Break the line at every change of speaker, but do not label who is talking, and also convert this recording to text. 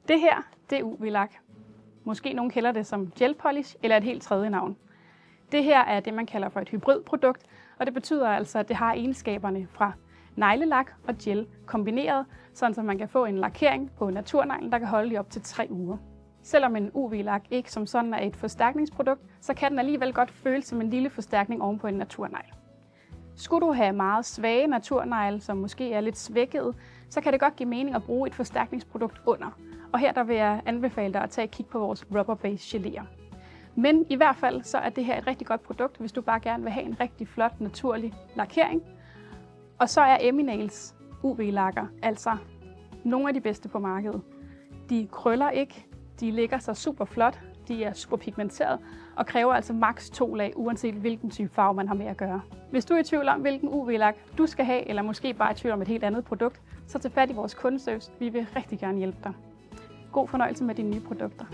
Det her, det er UV-lak. Måske nogen kalder det som gel polish eller et helt tredje navn. Det her er det, man kalder for et hybridprodukt, og det betyder altså, at det har egenskaberne fra neglelak og gel kombineret, sådan at man kan få en lakering på naturneglen, der kan holde i op til 3 uger. Selvom en UV-lak ikke som sådan er et forstærkningsprodukt, så kan den alligevel godt føles som en lille forstærkning oven på en naturnegl. Skulle du have meget svage naturnegle, som måske er lidt svækkede, så kan det godt give mening at bruge et forstærkningsprodukt under. Og her der vil jeg anbefale dig at tage et kig på vores rubber-based geléer. Men i hvert fald så er det her et rigtig godt produkt, hvis du bare gerne vil have en rigtig flot naturlig lakering. Og så er Eminails UV-lakker altså nogle af de bedste på markedet. De krøller ikke, de ligger sig super flot, de er super pigmenteret og kræver altså maks 2 lag, uanset hvilken type farve man har med at gøre. Hvis du er i tvivl om, hvilken UV-lak du skal have, eller måske bare i tvivl om et helt andet produkt, så tag fat i vores kundeservice. Vi vil rigtig gerne hjælpe dig. God fornøjelse med dine nye produkter.